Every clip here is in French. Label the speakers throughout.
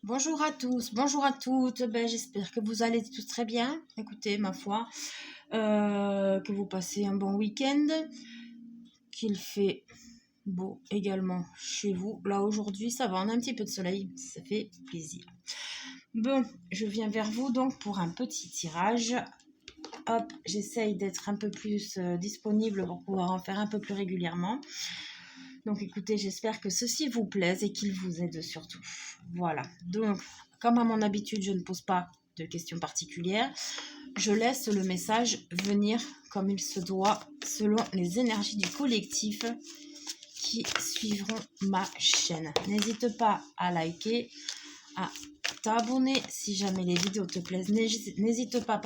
Speaker 1: Bonjour à tous, bonjour à toutes. J'espère que vous allez tous très bien. Écoutez, ma foi, que vous passez un bon week-end, qu'il fait beau également chez vous. Là, aujourd'hui, ça va, on a un petit peu de soleil, ça fait plaisir. Bon, je viens vers vous donc pour un petit tirage. Hop, j'essaye d'être un peu plus disponible pour pouvoir en faire un peu plus régulièrement. Donc écoutez, j'espère que ceci vous plaise et qu'il vous aide surtout. Voilà, donc comme à mon habitude, je ne pose pas de questions particulières. Je laisse le message venir comme il se doit selon les énergies du collectif qui suivront ma chaîne. N'hésite pas à liker, à t'abonner si jamais les vidéos te plaisent. N'hésite pas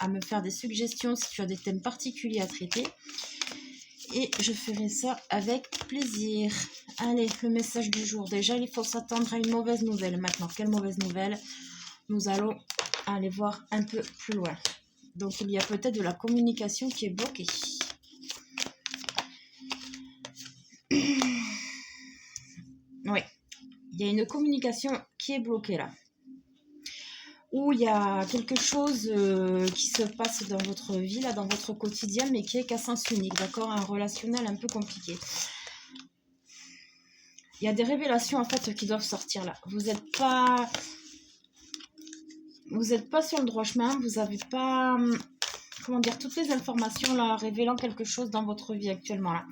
Speaker 1: à me faire des suggestions si tu as des thèmes particuliers à traiter. Et je ferai ça avec plaisir. Allez, le message du jour. Déjà, il faut s'attendre à une mauvaise nouvelle. Maintenant, quelle mauvaise nouvelle? Nous allons aller voir un peu plus loin. Donc, il y a peut-être de la communication qui est bloquée. Oui, il y a une communication qui est bloquée là. Ou il y a quelque chose qui se passe dans votre vie, là, dans votre quotidien, mais qui est qu'à sens unique, d'accord? Un relationnel un peu compliqué. Il y a des révélations en fait qui doivent sortir là. Vous n'êtes pas sur le droit chemin, vous n'avez pas, comment dire, toutes les informations là révélant quelque chose dans votre vie actuellement là.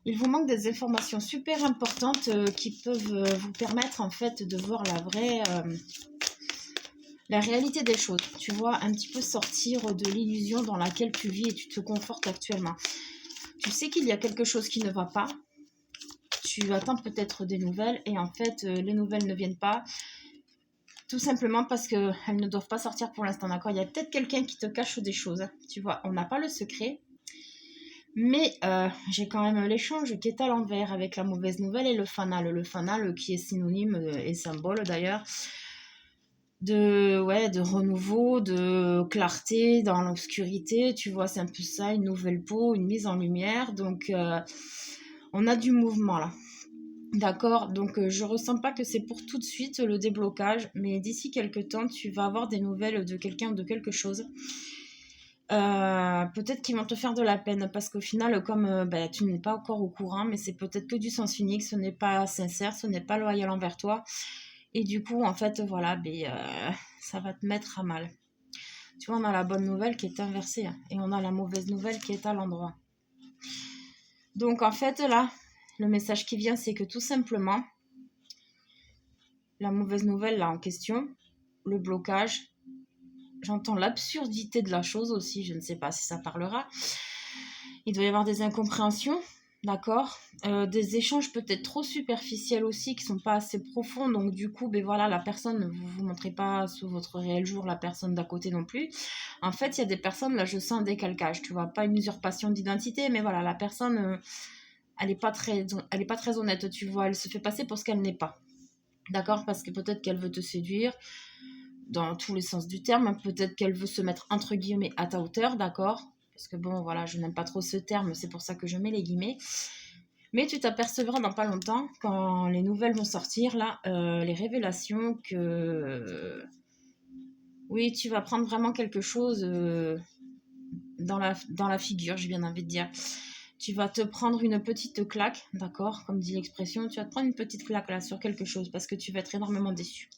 Speaker 1: Il vous manque des informations super importantes qui peuvent vous permettre en fait de voir la réalité des choses. Tu vois, un petit peu sortir de l'illusion dans laquelle tu vis et tu te confortes actuellement. Tu sais qu'il y a quelque chose qui ne va pas. Tu attends peut-être des nouvelles et en fait les nouvelles ne viennent pas. Tout simplement parce qu'elles ne doivent pas sortir pour l'instant, d'accord? Il y a peut-être quelqu'un qui te cache des choses, tu vois. On n'a pas le secret, mais j'ai quand même l'échange qui est à l'envers avec la mauvaise nouvelle et le fanal. Le fanal qui est synonyme et symbole d'ailleurs de renouveau, de clarté dans l'obscurité. Tu vois, c'est un peu ça, une nouvelle peau, une mise en lumière. Donc, on a du mouvement là. D'accord, donc je ressens pas que c'est pour tout de suite le déblocage, mais d'ici quelques temps, tu vas avoir des nouvelles de quelqu'un ou de quelque chose. Peut-être qu'ils vont te faire de la peine, parce qu'au final, comme tu n'es pas encore au courant, mais c'est peut-être que du sens unique, ce n'est pas sincère, ce n'est pas loyal envers toi. Et du coup, en fait, voilà, ça va te mettre à mal. Tu vois, on a la bonne nouvelle qui est inversée, hein, et on a la mauvaise nouvelle qui est à l'endroit. Donc en fait, là, le message qui vient, c'est que tout simplement, la mauvaise nouvelle là en question, le blocage, j'entends l'absurdité de la chose aussi, je ne sais pas si ça parlera. Il doit y avoir des incompréhensions, d'accord, des échanges peut-être trop superficiels aussi qui sont pas assez profonds, donc du coup, voilà, la personne, vous montrez pas sous votre réel jour la personne d'à côté non plus. En fait, il y a des personnes, là je sens un décalcage, tu vois, pas une usurpation d'identité, mais voilà, la personne, elle est pas très honnête, tu vois, elle se fait passer pour ce qu'elle n'est pas. D'accord, parce que peut-être qu'elle veut te séduire dans tous les sens du terme, peut-être qu'elle veut se mettre entre guillemets à ta hauteur, d'accord, parce que bon voilà, je n'aime pas trop ce terme, c'est pour ça que je mets les guillemets, mais tu t'apercevras dans pas longtemps, quand les nouvelles vont sortir là, les révélations que oui, tu vas prendre vraiment quelque chose dans la figure, j'ai bien envie de dire. Tu vas te prendre une petite claque, d'accord, comme dit l'expression, tu vas te prendre une petite claque là sur quelque chose parce que tu vas être énormément déçu.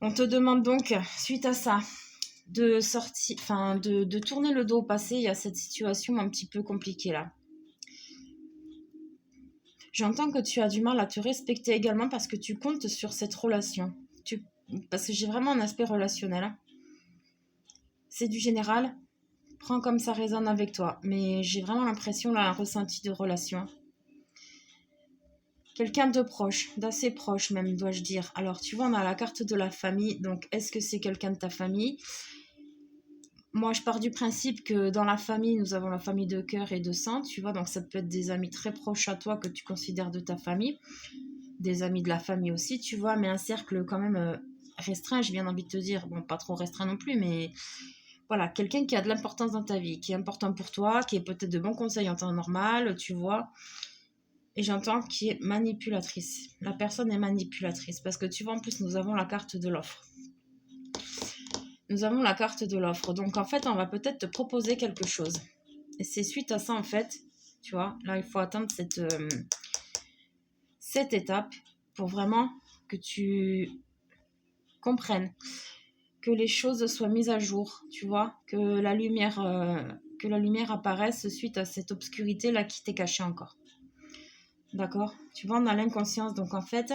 Speaker 1: On te demande donc, suite à ça, de tourner le dos au passé. Il y a cette situation un petit peu compliquée là. J'entends que tu as du mal à te respecter également parce que tu comptes sur cette relation. Parce que j'ai vraiment un aspect relationnel. Hein. C'est du général. Prends comme ça résonne avec toi. Mais j'ai vraiment l'impression, là, un ressenti de relation. Quelqu'un de proche, d'assez proche même, dois-je dire. Alors, tu vois, on a la carte de la famille. Donc, est-ce que c'est quelqu'un de ta famille ? Moi, je pars du principe que dans la famille, nous avons la famille de cœur et de sang, tu vois. Donc, ça peut être des amis très proches à toi que tu considères de ta famille. Des amis de la famille aussi, tu vois. Mais un cercle quand même restreint, j'ai bien envie de te dire. Bon, pas trop restreint non plus, mais voilà. Quelqu'un qui a de l'importance dans ta vie, qui est important pour toi, qui est peut-être de bons conseils en temps normal, tu vois. Et j'entends qui est manipulatrice. La personne est manipulatrice. Parce que tu vois, en plus, nous avons la carte de l'offre. Nous avons la carte de l'offre. Donc, en fait, on va peut-être te proposer quelque chose. Et c'est suite à ça, en fait, tu vois, là, il faut atteindre cette étape pour vraiment que tu comprennes, que les choses soient mises à jour, tu vois, que la lumière apparaisse suite à cette obscurité-là qui t'est cachée encore. D'accord? Tu vois, on a l'inconscience. Donc, en fait,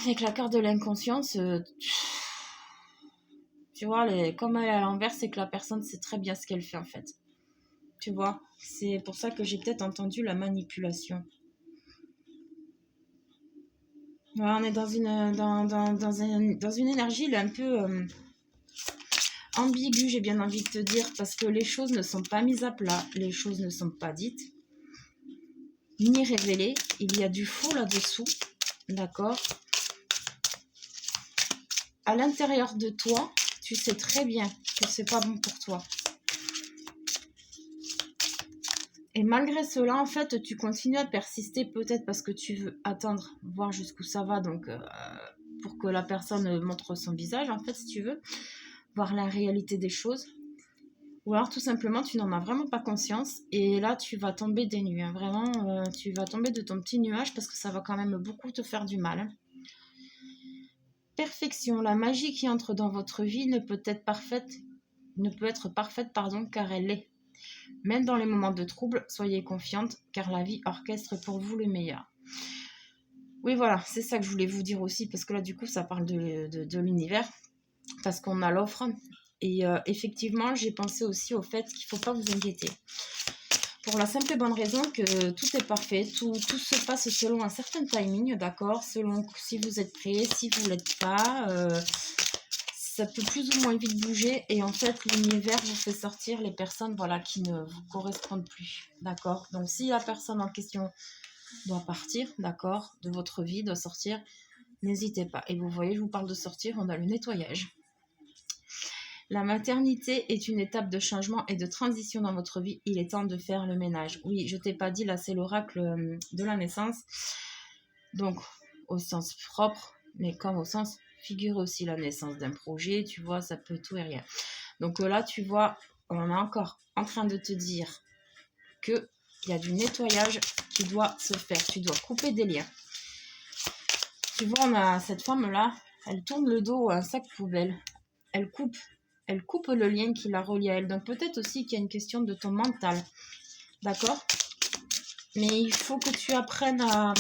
Speaker 1: avec la carte de l'inconscience, tu vois, comme elle est à l'envers, c'est que la personne sait très bien ce qu'elle fait, en fait. Tu vois? C'est pour ça que j'ai peut-être entendu la manipulation. Voilà, on est dans une énergie là, un peu ambiguë, j'ai bien envie de te dire, parce que les choses ne sont pas mises à plat, les choses ne sont pas dites, ni révélées. Il y a du faux là-dessous, d'accord? À l'intérieur de toi, tu sais très bien que c'est pas bon pour toi. Et malgré cela, en fait, tu continues à persister, peut-être parce que tu veux attendre, voir jusqu'où ça va, donc pour que la personne montre son visage, en fait, si tu veux, voir la réalité des choses. Ou alors, tout simplement, tu n'en as vraiment pas conscience, et là, tu vas tomber des nues, hein. Vraiment, tu vas tomber de ton petit nuage, parce que ça va quand même beaucoup te faire du mal, hein. Perfection, la magie qui entre dans votre vie ne peut être parfaite, car elle l'est. Même dans les moments de trouble, soyez confiante, car la vie orchestre pour vous le meilleur. Oui, voilà, c'est ça que je voulais vous dire aussi, parce que là, du coup, ça parle de l'univers, parce qu'on a l'offre. Et effectivement, j'ai pensé aussi au fait qu'il ne faut pas vous inquiéter. Pour la simple et bonne raison que tout est parfait, tout se passe selon un certain timing, d'accord? Selon si vous êtes prêt, si vous ne l'êtes pas, ça peut plus ou moins vite bouger. Et en fait, l'univers vous fait sortir les personnes, voilà, qui ne vous correspondent plus, d'accord? Donc, si la personne en question doit partir, d'accord, de votre vie, doit sortir, n'hésitez pas. Et vous voyez, je vous parle de sortir, on a le nettoyage. La maternité est une étape de changement et de transition dans votre vie. Il est temps de faire le ménage. Oui, je t'ai pas dit, là, c'est l'oracle de la naissance. Donc, au sens propre, mais comme au sens figuré aussi, la naissance d'un projet, tu vois, ça peut tout et rien. Donc là, tu vois, on est encore en train de te dire qu'il y a du nettoyage qui doit se faire. Tu dois couper des liens. Tu vois, on a cette femme-là, elle tourne le dos à un sac poubelle. Elle coupe le lien qui la relie à elle. Donc peut-être aussi qu'il y a une question de ton mental. D'accord? Mais il faut que tu apprennes à,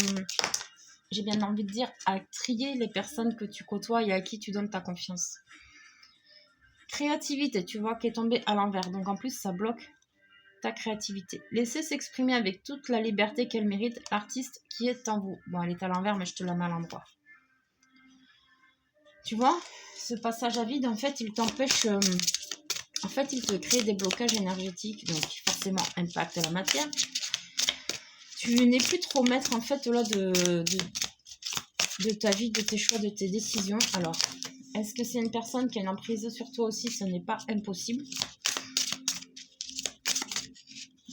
Speaker 1: j'ai bien envie de dire, à trier les personnes que tu côtoies et à qui tu donnes ta confiance. Créativité, tu vois, qui est tombée à l'envers. Donc en plus, ça bloque ta créativité. Laissez s'exprimer avec toute la liberté qu'elle mérite l'artiste qui est en vous. Bon, elle est à l'envers, mais je te la mets à l'endroit. Tu vois, ce passage à vide, en fait, il t'empêche... en fait, il te crée des blocages énergétiques, donc qui forcément impactent la matière. Tu n'es plus trop maître, en fait, là, de ta vie, de tes choix, de tes décisions. Alors, est-ce que c'est une personne qui a une emprise sur toi aussi? Ce n'est pas impossible.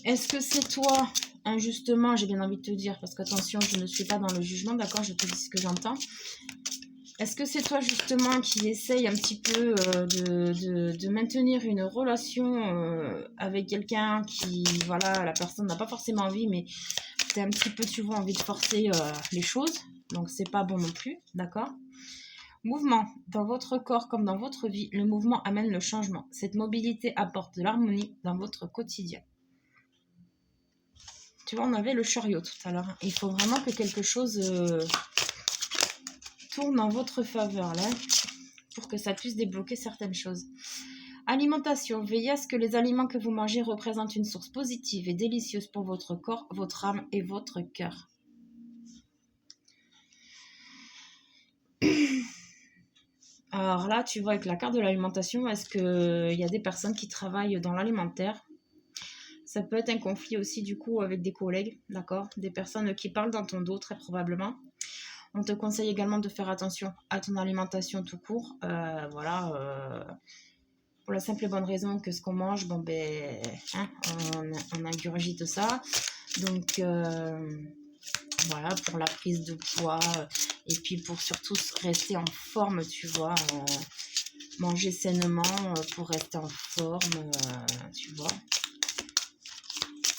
Speaker 1: Est-ce que c'est toi, injustement, j'ai bien envie de te dire, parce qu'attention, je ne suis pas dans le jugement, d'accord, je te dis ce que j'entends. Est-ce que c'est toi, justement, qui essaye un petit peu de maintenir une relation avec quelqu'un qui, voilà, la personne n'a pas forcément envie, mais tu as un petit peu, tu vois, envie de forcer les choses, donc c'est pas bon non plus, d'accord? Mouvement. Dans votre corps comme dans votre vie, le mouvement amène le changement. Cette mobilité apporte de l'harmonie dans votre quotidien. Tu vois, on avait le chariot tout à l'heure. Il faut vraiment que quelque chose tourne en votre faveur, là, pour que ça puisse débloquer certaines choses. Alimentation. Veillez à ce que les aliments que vous mangez représentent une source positive et délicieuse pour votre corps, votre âme et votre cœur. Alors là, tu vois, avec la carte de l'alimentation, est-ce qu'il y a des personnes qui travaillent dans l'alimentaire? Ça peut être un conflit aussi, du coup, avec des collègues, d'accord? Des personnes qui parlent dans ton dos, très probablement. On te conseille également de faire attention à ton alimentation tout court. Voilà, pour la simple et bonne raison que ce qu'on mange, bon, ben, hein, on ingurgite ça. Donc, voilà, pour la prise de poids. Et puis, pour surtout rester en forme, tu vois. Manger sainement pour rester en forme, tu vois.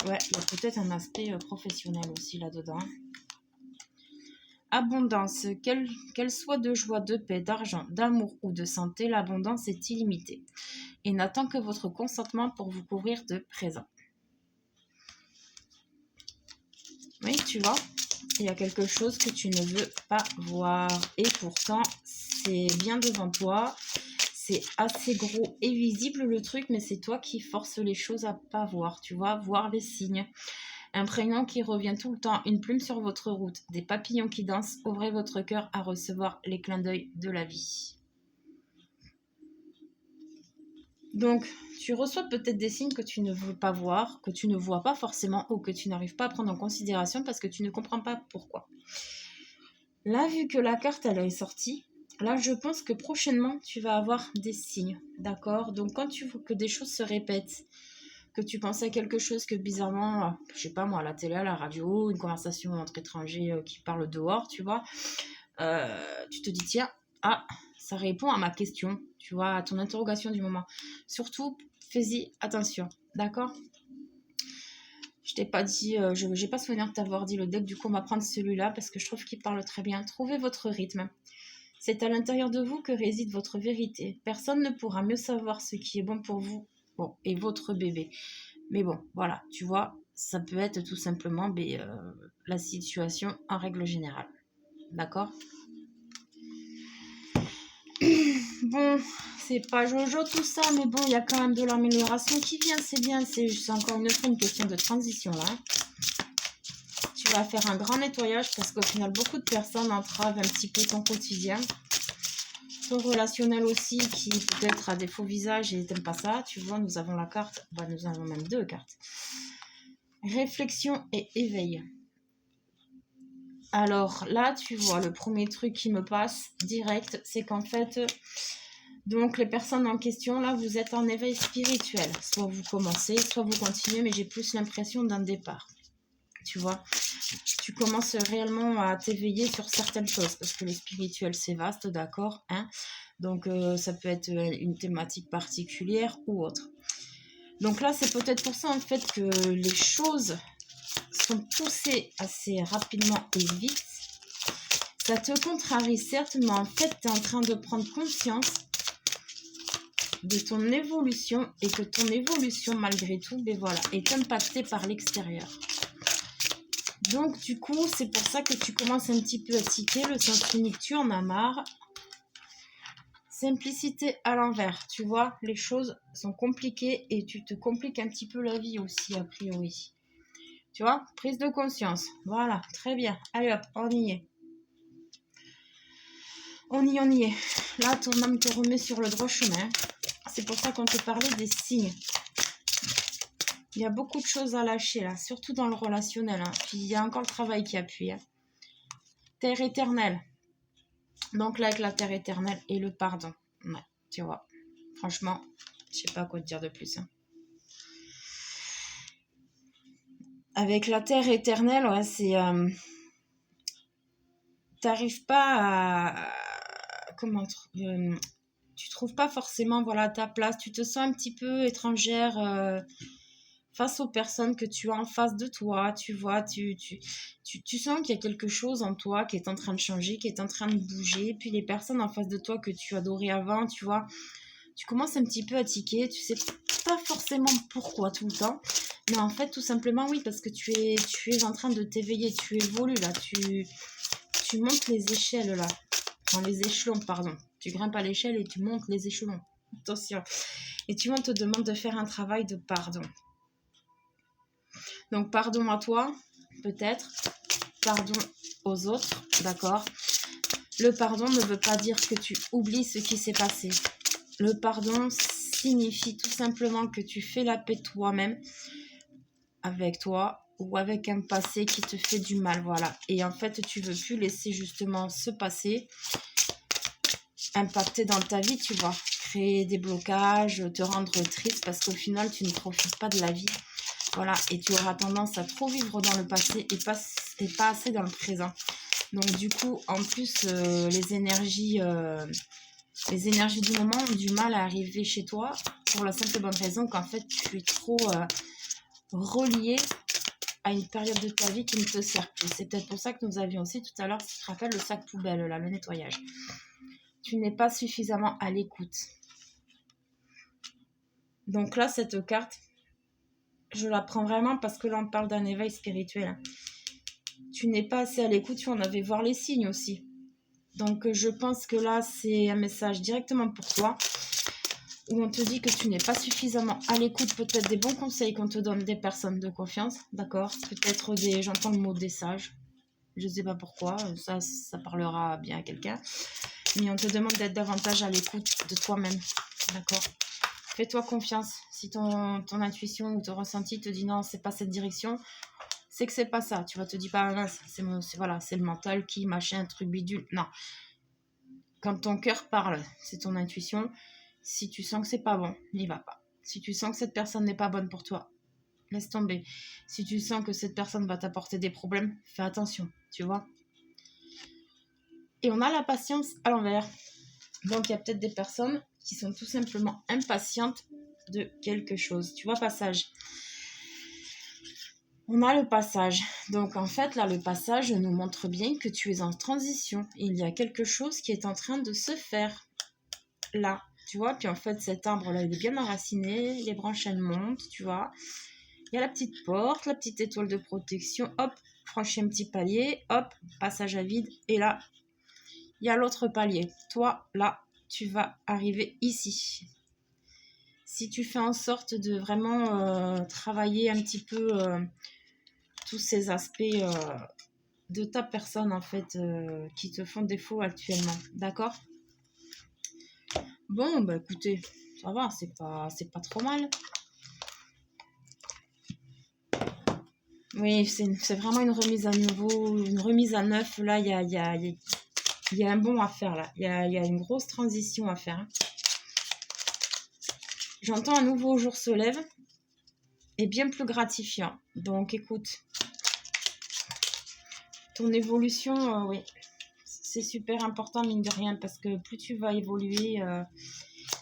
Speaker 1: Ouais, il y a peut-être un aspect professionnel aussi là-dedans. Abondance, qu'elle soit de joie, de paix, d'argent, d'amour ou de santé, l'abondance est illimitée et n'attend que votre consentement pour vous couvrir de présents. Oui, tu vois, il y a quelque chose que tu ne veux pas voir et pourtant c'est bien devant toi. C'est assez gros et visible le truc, mais c'est toi qui forces les choses à pas voir, tu vois, voir les signes. Un prénom qui revient tout le temps, une plume sur votre route, des papillons qui dansent, ouvrez votre cœur à recevoir les clins d'œil de la vie. Donc, tu reçois peut-être des signes que tu ne veux pas voir, que tu ne vois pas forcément ou que tu n'arrives pas à prendre en considération parce que tu ne comprends pas pourquoi. Là, vu que la carte, elle est sortie, là, je pense que prochainement, tu vas avoir des signes, d'accord? Donc, quand tu vois que des choses se répètent, que tu pensais à quelque chose que bizarrement, je sais pas moi, à la télé, à la radio, une conversation entre étrangers qui parlent dehors, tu vois, tu te dis, tiens, ah, ça répond à ma question, tu vois, à ton interrogation du moment. Surtout, fais-y attention, d'accord? Je t'ai pas dit, je n'ai pas souvenir de t'avoir dit le deck, du coup on va prendre celui-là parce que je trouve qu'il parle très bien. Trouvez votre rythme. C'est à l'intérieur de vous que réside votre vérité. Personne ne pourra mieux savoir ce qui est bon pour vous et votre bébé. Mais bon, voilà, tu vois, ça peut être tout simplement la situation en règle générale. D'accord? Bon, c'est pas Jojo tout ça, mais bon, il y a quand même de l'amélioration qui vient, c'est bien. C'est encore une fois une question de transition là. Tu vas faire un grand nettoyage parce qu'au final, beaucoup de personnes entravent un petit peu ton quotidien. Ton relationnel aussi, qui peut-être a des faux visages et t'aimes pas ça. Tu vois, nous avons la carte, nous avons même 2 cartes. Réflexion et éveil. Alors là, tu vois, le premier truc qui me passe direct, c'est qu'en fait, donc les personnes en question, là, vous êtes en éveil spirituel. Soit vous commencez, soit vous continuez, mais j'ai plus l'impression d'un départ. Tu vois, tu commences réellement à t'éveiller sur certaines choses, parce que le spirituel, c'est vaste, d'accord, hein. Donc, ça peut être une thématique particulière ou autre. Donc là, c'est peut-être pour ça, en fait, que les choses sont poussées assez rapidement et vite. Ça te contrarie, certes, mais en fait, tu es en train de prendre conscience de ton évolution et que ton évolution, malgré tout, voilà, est impactée par l'extérieur. Donc, du coup, c'est pour ça que tu commences un petit peu à tiquer. Le sens unique, tu en as marre. Simplicité à l'envers, tu vois, les choses sont compliquées et tu te compliques un petit peu la vie aussi, a priori. Tu vois, prise de conscience. Voilà, très bien. Allez hop, on y est. On y est. Là, ton âme te remet sur le droit chemin. C'est pour ça qu'on te parlait des signes. Il y a beaucoup de choses à lâcher là, surtout dans le relationnel. Hein. Puis il y a encore le travail qui appuie. Hein. Terre éternelle. Donc là, avec la terre éternelle et le pardon. Ouais, tu vois. Franchement, je sais pas quoi te dire de plus. Hein. Avec la terre éternelle, ouais, c'est... t'arrives pas à... Comment... tu trouves pas forcément voilà, ta place. Tu te sens un petit peu étrangère face aux personnes que tu as en face de toi. Tu vois, tu sens qu'il y a quelque chose en toi qui est en train de changer, qui est en train de bouger. Puis les personnes en face de toi que tu adorais avant, tu vois, tu commences un petit peu à tiquer. Tu sais pas forcément pourquoi tout le temps. Mais en fait, tout simplement, oui, parce que tu es en train de t'éveiller. Tu évolues là. Tu montes les échelles là. Enfin, les échelons, pardon. Tu grimpes à l'échelle et tu montes les échelons. Attention. Et tu on te demande de faire un travail de pardon. Donc, pardon à toi, peut-être. Pardon aux autres, d'accord. Le pardon ne veut pas dire que tu oublies ce qui s'est passé. Le pardon signifie tout simplement que tu fais la paix toi-même, avec toi, ou avec un passé qui te fait du mal, voilà. Et en fait, tu veux plus laisser justement ce passé impacter dans ta vie, tu vois. Créer des blocages, te rendre triste, parce qu'au final, tu ne profites pas de la vie. Voilà, et tu auras tendance à trop vivre dans le passé et pas assez dans le présent. Donc du coup, en plus, les énergies du moment ont du mal à arriver chez toi pour la simple et bonne raison qu'en fait, tu es trop relié à une période de ta vie qui ne te sert plus. C'est peut-être pour ça que nous avions aussi tout à l'heure, si tu te rappelles, le sac poubelle, là, le nettoyage. Tu n'es pas suffisamment à l'écoute. Donc là, cette carte, je la prends vraiment parce que là, on parle d'un éveil spirituel. Tu n'es pas assez à l'écoute, tu en avais voir les signes aussi. Donc je pense que là, c'est un message directement pour toi, où on te dit que tu n'es pas suffisamment à l'écoute, peut-être des bons conseils qu'on te donne des personnes de confiance, d'accord? Peut-être j'entends le mot des sages, je ne sais pas pourquoi, ça parlera bien à quelqu'un, mais on te demande d'être davantage à l'écoute de toi-même, d'accord? Fais-toi confiance. Si ton intuition ou ton ressenti te dit non, c'est pas cette direction, c'est que c'est pas ça. Tu vas te dire pas, ah, c'est le mental qui machin, truc bidule. Non. Quand ton cœur parle, c'est ton intuition. Si tu sens que c'est pas bon, n'y va pas. Si tu sens que cette personne n'est pas bonne pour toi, laisse tomber. Si tu sens que cette personne va t'apporter des problèmes, fais attention, tu vois. Et on a la patience à l'envers. Donc il y a peut-être des personnes qui sont tout simplement impatientes de quelque chose. Tu vois, passage. On a le passage. Donc en fait, là, le passage nous montre bien que tu es en transition. Il y a quelque chose qui est en train de se faire là. Tu vois, puis en fait, cet arbre-là, il est bien enraciné. Les branches, elles montent, tu vois. Il y a la petite porte, la petite étoile de protection. Hop, franchis un petit palier. Hop, passage à vide. Et là, il y a l'autre palier. Toi, là, tu vas arriver ici. Si tu fais en sorte de vraiment travailler un petit peu tous ces aspects de ta personne, en fait, qui te font défaut actuellement. D'accord? Bon, bah écoutez, ça va, c'est pas trop mal. Oui, c'est vraiment une remise à nouveau, une remise à neuf. Là, il y a un bond à faire, là. Il y a une grosse transition à faire. Hein. J'entends un nouveau jour se lève et bien plus gratifiant. Donc, écoute, ton évolution, oui, c'est super important, mine de rien, parce que plus tu vas évoluer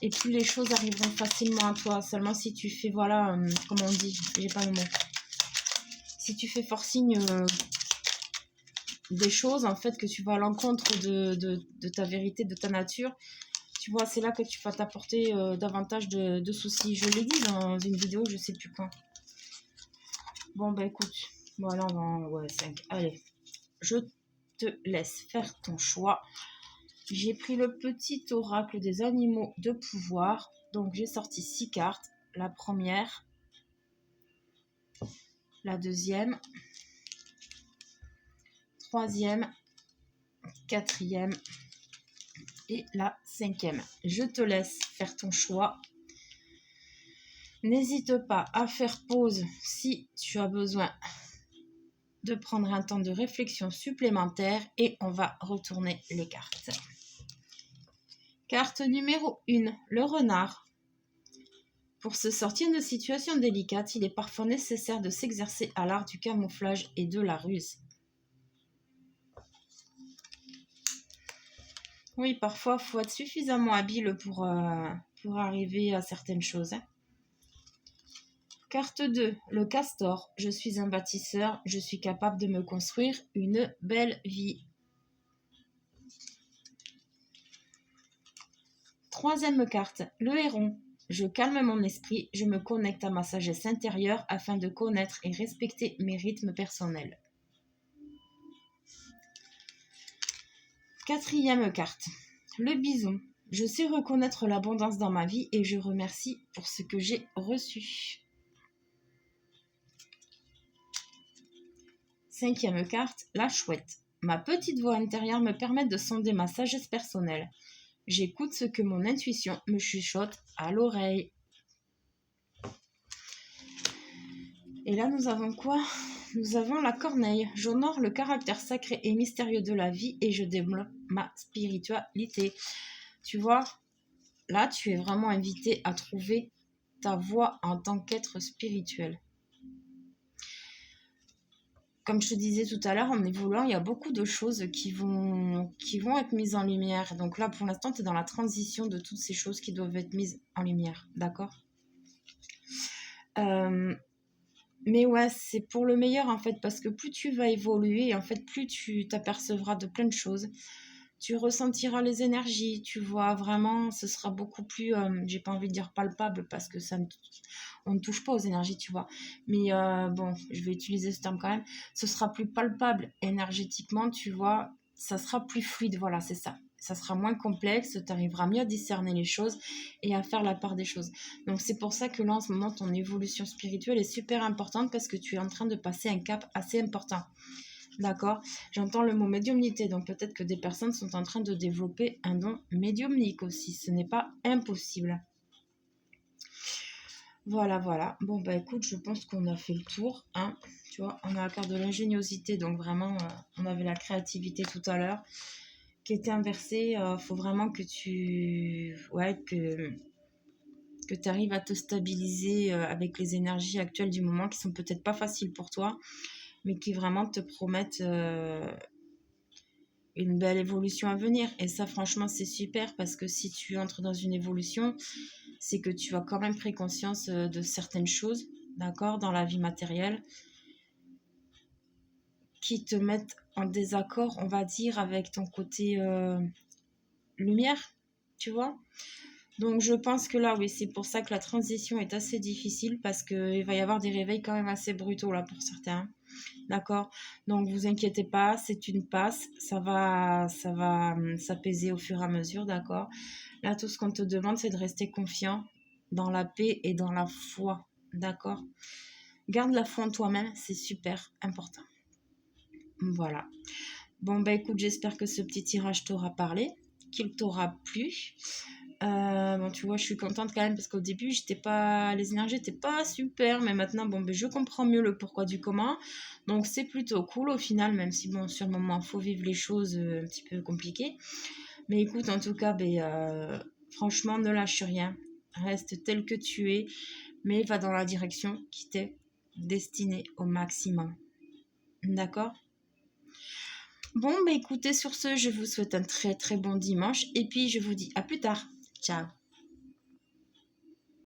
Speaker 1: et plus les choses arriveront facilement à toi. Seulement si tu fais, voilà, comme on dit, j'ai pas le mot. Si tu fais forcing des choses, en fait, que tu vas à l'encontre de ta vérité, de ta nature, tu vois, c'est là que tu vas t'apporter davantage de soucis. Je l'ai dit dans une vidéo, je sais plus quand. Bon, bah écoute, voilà, ouais, 5. Allez, je te laisse faire ton choix. J'ai pris le petit oracle des animaux de pouvoir. Donc, j'ai sorti 6 cartes. La première, la deuxième, troisième, quatrième et la cinquième. Je te laisse faire ton choix. N'hésite pas à faire pause si tu as besoin de prendre un temps de réflexion supplémentaire et on va retourner les cartes. Carte numéro 1, le renard. Pour se sortir de situations délicates, il est parfois nécessaire de s'exercer à l'art du camouflage et de la ruse. Oui, parfois, il faut être suffisamment habile pour arriver à certaines choses. Hein. Carte 2, le castor. Je suis un bâtisseur, je suis capable de me construire une belle vie. Troisième carte, le héron. Je calme mon esprit, je me connecte à ma sagesse intérieure afin de connaître et respecter mes rythmes personnels. Quatrième carte, le bison. Je sais reconnaître l'abondance dans ma vie et je remercie pour ce que j'ai reçu. Cinquième carte, la chouette. Ma petite voix intérieure me permet de sonder ma sagesse personnelle. J'écoute ce que mon intuition me chuchote à l'oreille. Et là, nous avons quoi? Nous avons la corneille. J'honore le caractère sacré et mystérieux de la vie et je développe ma spiritualité. Tu vois, là, tu es vraiment invité à trouver ta voie en tant qu'être spirituel. comme je te disais tout à l'heure, en évoluant, il y a beaucoup de choses qui vont être mises en lumière. Donc là, pour l'instant, tu es dans la transition de toutes ces choses qui doivent être mises en lumière. D'accord? Euh, mais ouais, c'est pour le meilleur en fait, parce que plus tu vas évoluer, en fait, plus tu t'apercevras de plein de choses. Tu ressentiras les énergies, tu vois, vraiment, ce sera beaucoup plus, j'ai pas envie de dire palpable, parce que on ne touche pas aux énergies, tu vois. Mais bon, je vais utiliser ce terme quand même. Ce sera plus palpable énergétiquement, tu vois. Ça sera plus fluide, voilà, c'est ça. Ça sera moins complexe, tu arriveras mieux à discerner les choses et à faire la part des choses. Donc c'est pour ça que là, en ce moment, ton évolution spirituelle est super importante, parce que tu es en train de passer un cap assez important. D'accord? J'entends le mot médiumnité, donc peut-être que des personnes sont en train de développer un don médiumnique aussi. Ce n'est pas impossible. Voilà, voilà. Bon, bah écoute, je pense qu'on a fait le tour, hein. Tu vois, on a la carte de l'ingéniosité, donc vraiment, on avait la créativité tout à l'heure, qui était inversée. Faut vraiment que tu arrives à te stabiliser avec les énergies actuelles du moment, qui sont peut-être pas faciles pour toi, mais qui vraiment te promettent une belle évolution à venir. Et ça, franchement, c'est super, parce que si tu entres dans une évolution, c'est que tu as quand même pris conscience de certaines choses, d'accord, dans la vie matérielle, qui te mettent en désaccord, on va dire, avec ton côté lumière, tu vois. Donc je pense que là, oui, c'est pour ça que la transition est assez difficile, parce qu'il va y avoir des réveils quand même assez brutaux là pour certains. D'accord? Donc vous inquiétez pas, c'est une passe, ça va s'apaiser au fur et à mesure, d'accord? Là, tout ce qu'on te demande, c'est de rester confiant dans la paix et dans la foi, d'accord? Garde la foi en toi-même, c'est super important. Voilà. Bon, bah écoute, j'espère que ce petit tirage t'aura parlé, qu'il t'aura plu. Bon, tu vois, je suis contente quand même, parce qu'au début, les énergies n'étaient pas super, mais maintenant, bon, ben, je comprends mieux le pourquoi du comment. Donc, c'est plutôt cool au final, même si, bon, sur le moment, il faut vivre les choses un petit peu compliquées. Mais écoute, en tout cas, ben, franchement, ne lâche rien. Reste tel que tu es, mais va dans la direction qui t'est destinée au maximum. D'accord? Bon, bah écoutez, sur ce, je vous souhaite un très très bon dimanche, et puis je vous dis à plus tard. Ciao!